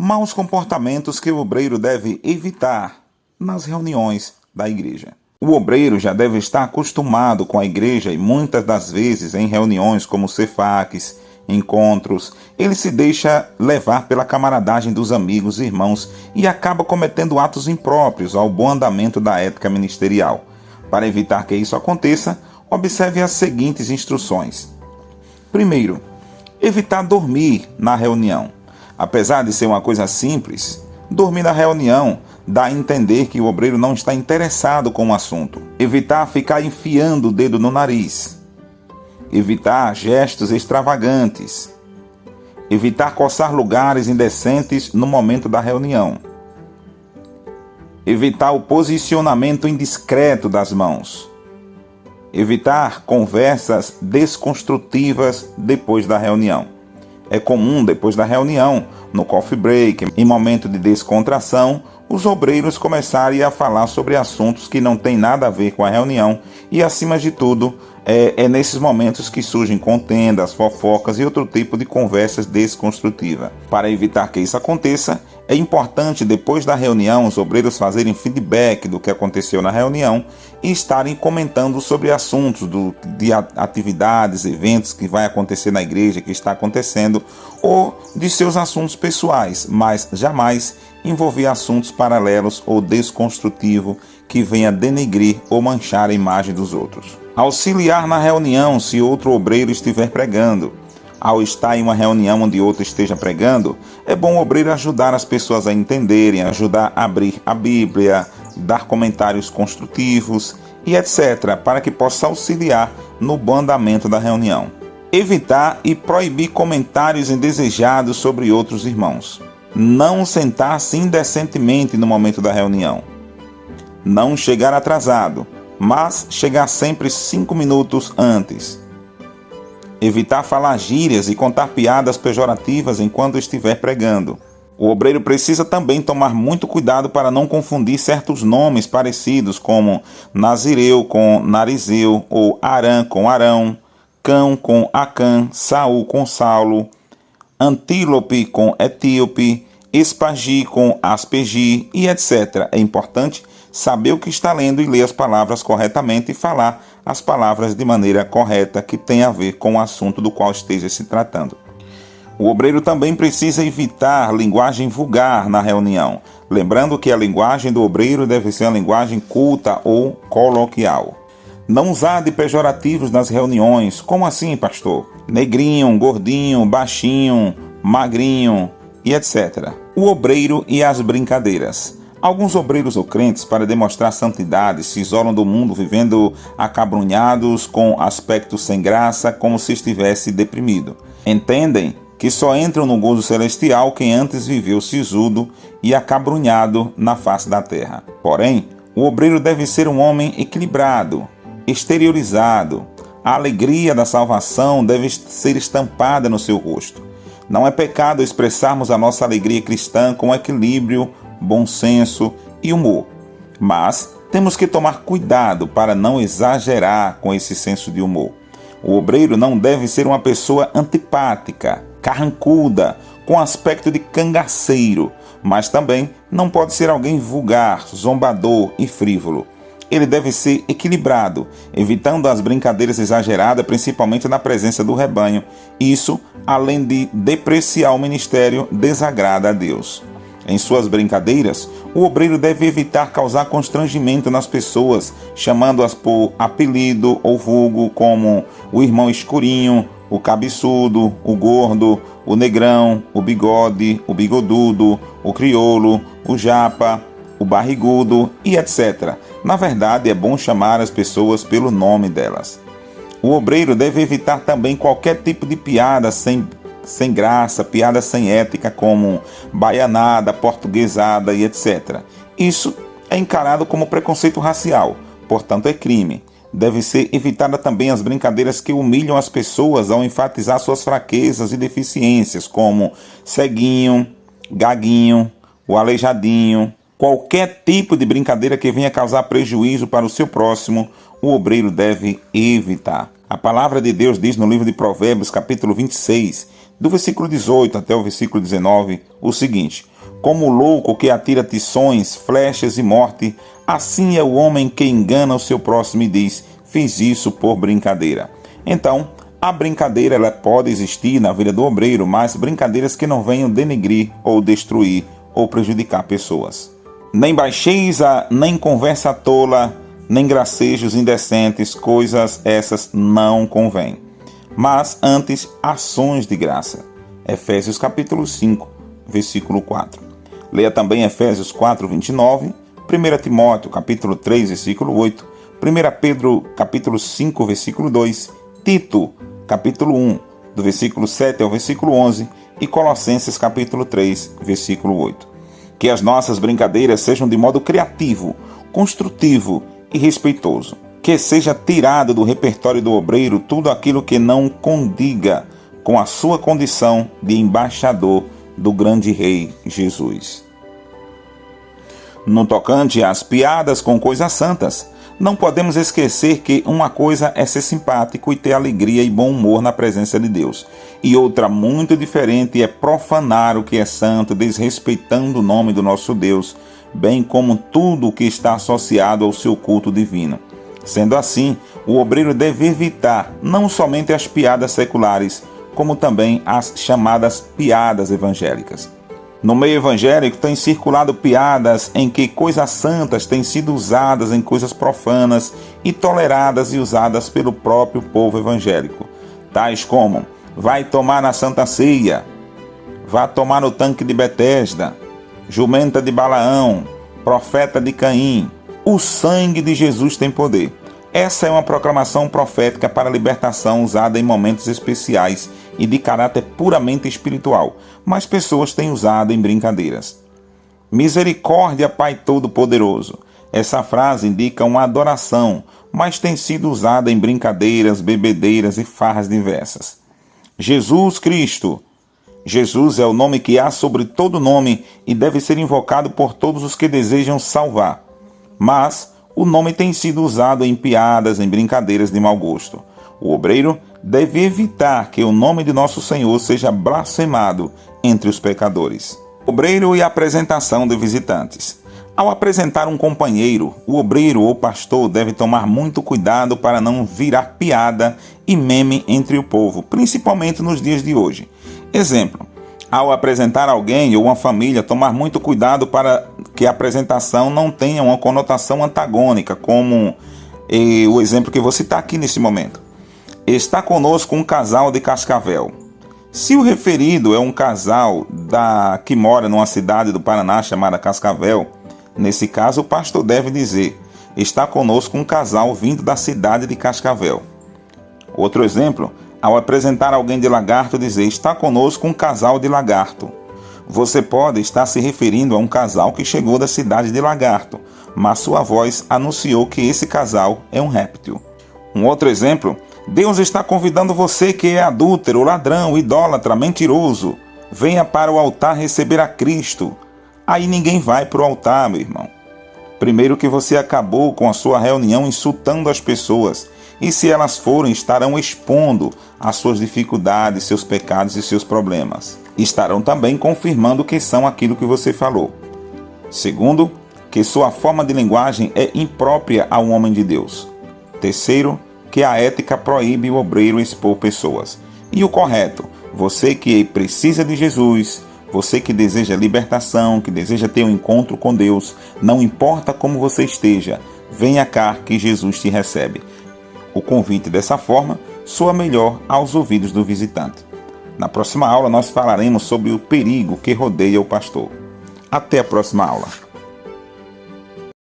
Maus comportamentos que o obreiro deve evitar nas reuniões da igreja. O obreiro já deve estar acostumado com a igreja e muitas das vezes em reuniões como cefaques, encontros, ele se deixa levar pela camaradagem dos amigos e irmãos e acaba cometendo atos impróprios ao bom andamento da ética ministerial. Para evitar que isso aconteça, observe as seguintes instruções. Primeiro, evitar dormir na reunião. Apesar de ser uma coisa simples, dormir na reunião dá a entender que o obreiro não está interessado com o assunto. Evitar ficar enfiando o dedo no nariz. Evitar gestos extravagantes. Evitar coçar lugares indecentes no momento da reunião. Evitar o posicionamento indiscreto das mãos. Evitar conversas desconstrutivas depois da reunião. É comum, depois da reunião, no coffee break, em momento de descontração, os obreiros começarem a falar sobre assuntos que não têm nada a ver com a reunião e, acima de tudo, é nesses momentos que surgem contendas, fofocas e outro tipo de conversas desconstrutivas. Para evitar que isso aconteça, é importante, depois da reunião, os obreiros fazerem feedback do que aconteceu na reunião e estarem comentando sobre assuntos de atividades, eventos que vai acontecer na igreja, que está acontecendo, ou de seus assuntos pessoais, mas jamais envolver assuntos paralelos ou desconstrutivos que venha denegrir ou manchar a imagem dos outros. Auxiliar na reunião se outro obreiro estiver pregando. Ao estar em uma reunião onde outro esteja pregando, é bom o obreiro ajudar as pessoas a entenderem, ajudar a abrir a Bíblia, dar comentários construtivos e etc., para que possa auxiliar no bom andamento da reunião. Evitar e proibir comentários indesejados sobre outros irmãos. Não sentar-se indecentemente no momento da reunião. Não chegar atrasado, mas chegar sempre 5 minutos antes. Evitar falar gírias e contar piadas pejorativas enquanto estiver pregando. O obreiro precisa também tomar muito cuidado para não confundir certos nomes parecidos, como Nazireu com Narizeu, ou Arã com Arão, Cão com Acã, Saul com Saulo, Antílope com Etíope, Espagi com Aspegi e etc. É importante saber o que está lendo e ler as palavras corretamente e falar as palavras de maneira correta que tem a ver com o assunto do qual esteja se tratando. O obreiro também precisa evitar linguagem vulgar na reunião, lembrando que a linguagem do obreiro deve ser uma linguagem culta ou coloquial. Não usar de pejorativos nas reuniões. Como assim, pastor? Negrinho, gordinho, baixinho, magrinho e etc. O obreiro e as brincadeiras. Alguns obreiros ou crentes, para demonstrar santidade, se isolam do mundo vivendo acabrunhados, com aspecto sem graça, como se estivesse deprimido. Entendem que só entram no gozo celestial quem antes viveu sisudo e acabrunhado na face da terra. Porém, o obreiro deve ser um homem equilibrado, exteriorizado. A alegria da salvação deve ser estampada no seu rosto. Não é pecado expressarmos a nossa alegria cristã com equilíbrio, bom senso e humor. Mas temos que tomar cuidado para não exagerar com esse senso de humor. O obreiro não deve ser uma pessoa antipática, carrancuda, com aspecto de cangaceiro, mas também não pode ser alguém vulgar, zombador e frívolo. Ele deve ser equilibrado, evitando as brincadeiras exageradas, principalmente na presença do rebanho. Isso, além de depreciar o ministério, desagrada a Deus. Em suas brincadeiras, o obreiro deve evitar causar constrangimento nas pessoas, chamando-as por apelido ou vulgo, como o irmão escurinho, o cabeçudo, o gordo, o negrão, o bigode, o bigodudo, o crioulo, o japa, o barrigudo e etc. Na verdade, é bom chamar as pessoas pelo nome delas. O obreiro deve evitar também qualquer tipo de piada sem graça, piada sem ética, como baianada, portuguesada e etc. Isso é encarado como preconceito racial, portanto é crime. Deve ser evitada também as brincadeiras que humilham as pessoas ao enfatizar suas fraquezas e deficiências, como ceguinho, gaguinho, o aleijadinho. Qualquer tipo de brincadeira que venha causar prejuízo para o seu próximo, o obreiro deve evitar. A palavra de Deus diz no livro de Provérbios, capítulo 26, do versículo 18 até o versículo 19, o seguinte: Como o louco que atira tições, flechas e morte, assim é o homem que engana o seu próximo e diz: fiz isso por brincadeira. Então, a brincadeira ela pode existir na vida do obreiro, mas brincadeiras que não venham denegrir ou destruir ou prejudicar pessoas. Nem baixeza, nem conversa tola, nem gracejos indecentes, coisas essas não convêm. Mas antes, ações de graça. Efésios capítulo 5, versículo 4. Leia também Efésios 4, 29, 1 Timóteo capítulo 3, versículo 8, 1 Pedro capítulo 5, versículo 2, Tito capítulo 1, do versículo 7 ao versículo 11 e Colossenses capítulo 3, versículo 8. Que as nossas brincadeiras sejam de modo criativo, construtivo e respeitoso. Que seja tirado do repertório do obreiro tudo aquilo que não condiga com a sua condição de embaixador do grande rei Jesus. No tocante às piadas com coisas santas, não podemos esquecer que uma coisa é ser simpático e ter alegria e bom humor na presença de Deus, e outra muito diferente é profanar o que é santo, desrespeitando o nome do nosso Deus, bem como tudo o que está associado ao seu culto divino. Sendo assim, o obreiro deve evitar não somente as piadas seculares, como também as chamadas piadas evangélicas. No meio evangélico tem circulado piadas em que coisas santas têm sido usadas em coisas profanas e toleradas e usadas pelo próprio povo evangélico, tais como: vai tomar na Santa Ceia, vá tomar no tanque de Betesda, jumenta de Balaão, profeta de Caim, o sangue de Jesus tem poder. Essa é uma proclamação profética para a libertação usada em momentos especiais e de caráter puramente espiritual, mas pessoas têm usado em brincadeiras. Misericórdia, Pai Todo-Poderoso. Essa frase indica uma adoração, mas tem sido usada em brincadeiras, bebedeiras e farras diversas. Jesus Cristo. Jesus é o nome que há sobre todo nome e deve ser invocado por todos os que desejam salvar. Mas o nome tem sido usado em piadas, em brincadeiras de mau gosto. O obreiro deve evitar que o nome de nosso Senhor seja blasfemado entre os pecadores. Obreiro e apresentação de visitantes. Ao apresentar um companheiro, o obreiro ou pastor deve tomar muito cuidado para não virar piada e meme entre o povo, principalmente nos dias de hoje. Exemplo: ao apresentar alguém ou uma família, tomar muito cuidado para que a apresentação não tenha uma conotação antagônica, como o exemplo que vou citar aqui nesse momento. Está conosco um casal de Cascavel. Se o referido é um casal que mora numa cidade do Paraná chamada Cascavel, nesse caso o pastor deve dizer: está conosco um casal vindo da cidade de Cascavel. Outro exemplo: ao apresentar alguém de Lagarto, dizer: está conosco um casal de Lagarto. Você pode estar se referindo a um casal que chegou da cidade de Lagarto, mas sua voz anunciou que esse casal é um réptil. Um outro exemplo: Deus está convidando você que é adúltero, ladrão, idólatra, mentiroso. Venha para o altar receber a Cristo. Aí ninguém vai para o altar, meu irmão. Primeiro que você acabou com a sua reunião insultando as pessoas. E se elas forem, estarão expondo as suas dificuldades, seus pecados e seus problemas. Estarão também confirmando que são aquilo que você falou. Segundo, que sua forma de linguagem é imprópria a um homem de Deus. Terceiro, que a ética proíbe o obreiro expor pessoas. E o correto: você que precisa de Jesus, você que deseja libertação, que deseja ter um encontro com Deus, não importa como você esteja, venha cá que Jesus te recebe. O convite dessa forma soa melhor aos ouvidos do visitante. Na próxima aula nós falaremos sobre o perigo que rodeia o pastor. Até a próxima aula.